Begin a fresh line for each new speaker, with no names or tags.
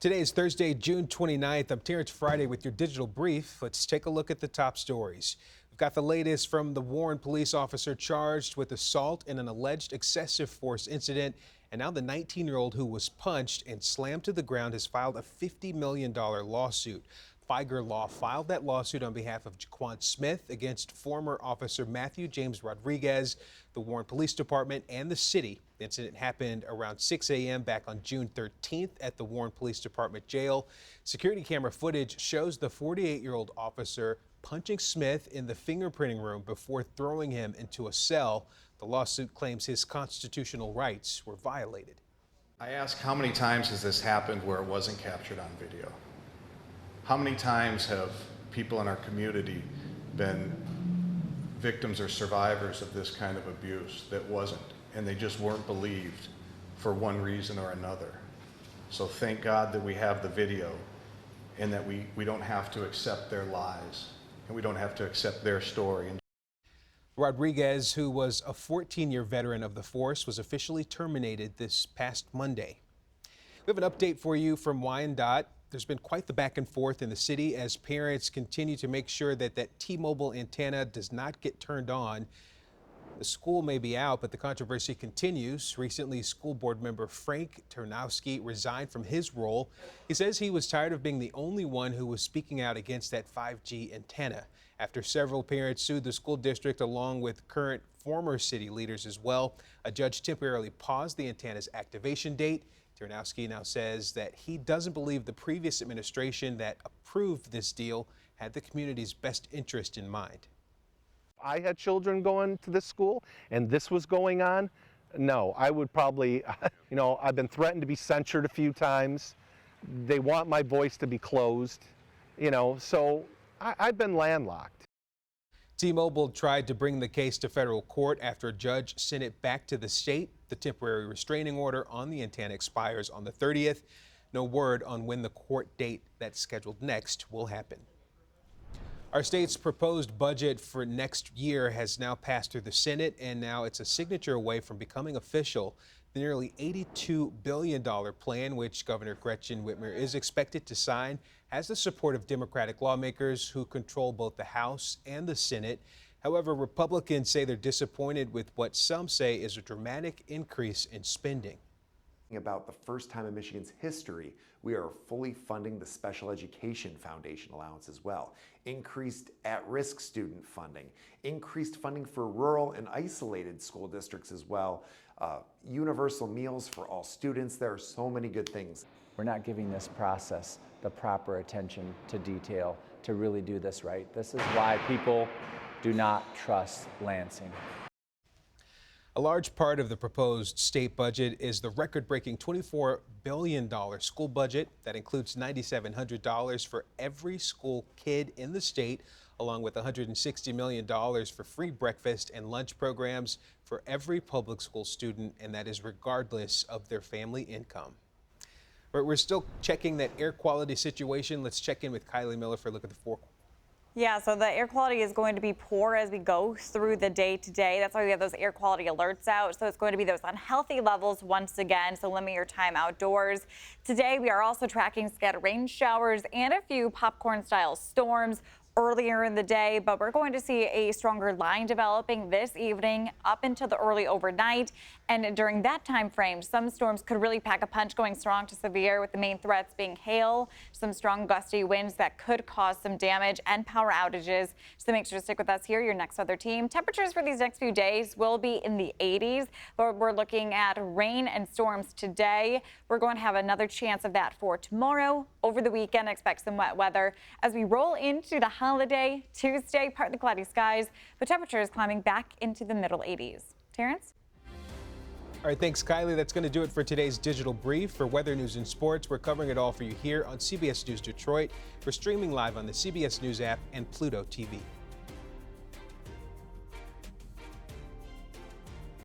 Today is Thursday, June 29th. I'm Terrence Friday with your digital brief. Let's take a look at the top stories. We've got the latest from the Warren police officer charged with assault in an alleged excessive force incident. And now the 19-year-old who was punched and slammed to the ground has filed a $50 million lawsuit. Figer Law filed that lawsuit on behalf of Jaquan Smith against former officer Matthew James Rodriguez, the Warren Police Department, and the city. The incident happened around 6 a.m. back on June 13th at the Warren Police Department jail. Security camera footage shows the 48-year-old officer punching Smith in the fingerprinting room before throwing him into a cell. The lawsuit claims his constitutional rights were violated.
I ask, how many times has this happened where it wasn't captured on video? How many times have people in our community been victims or survivors of this kind of abuse that wasn't, and they just weren't believed for one reason or another? So thank God that we have the video and that we don't have to accept their lies and we don't have to accept their story.
Rodriguez, who was a 14-year veteran of the force, was officially terminated this past Monday. We have an update for you from Wyandotte. There's been quite the back and forth in the city as parents continue to make sure that T-Mobile antenna does not get turned on. The school may be out, but the controversy continues. Recently, school board member Frank Tarnowski resigned from his role. He says he was tired of being the only one who was speaking out against that 5G antenna. After several parents sued the school district along with current former city leaders as well, a judge temporarily paused the antenna's activation date. Tarnowski now says that he doesn't believe the previous administration that approved this deal had the community's best interest in mind.
I had children going to this school and this was going on, no, I would probably, I've been threatened to be censured a few times. They want my voice to be closed, so I've been landlocked.
T-Mobile tried to bring the case to federal court after a judge sent it back to the state. The temporary restraining order on the antenna expires on the 30th. No word on when the court date that's scheduled next will happen. Our state's proposed budget for next year has now passed through the Senate, and now it's a signature away from becoming official. The nearly $82 billion plan, which Governor Gretchen Whitmer is expected to sign, has the support of Democratic lawmakers who control both the House and the Senate. However, Republicans say they're disappointed with what some say is a dramatic increase in spending.
About the first time in Michigan's history, we are fully funding the Special Education Foundation allowance as well. Increased at-risk student funding, increased funding for rural and isolated school districts as well, universal meals for all students. There are so many good things.
We're not giving this process the proper attention to detail to really do this right. This is why people do not trust Lansing.
A large part of the proposed state budget is the record-breaking $24 billion school budget that includes $9,700 for every school kid in the state, along with $160 million for free breakfast and lunch programs for every public school student, and that is regardless of their family income. We're still checking that air quality situation. Let's check in with Kylie Miller for a look at the forecast.
Yeah, so the air quality is going to be poor as we go through the day today. That's why we have those air quality alerts out. So it's going to be those unhealthy levels once again. So limit your time outdoors. Today, we are also tracking scattered rain showers and a few popcorn style storms earlier in the day, but we're going to see a stronger line developing this evening up into the early overnight. And during that time frame, some storms could really pack a punch, going strong to severe, with the main threats being hail, some strong gusty winds that could cause some damage and power outages. So make sure to stick with us here, your next weather team. Temperatures for these next few days will be in the 80s, but we're looking at rain and storms today. We're going to have another chance of that for tomorrow. Over the weekend, expect some wet weather as we roll into the holiday. Tuesday, partly cloudy skies, but temperatures climbing back into the middle 80s. Terrence?
All right, thanks, Kylie. That's going to do it for today's digital brief. For weather, news, and sports, we're covering it all for you here on CBS News Detroit. We're streaming live on the CBS News app and Pluto TV.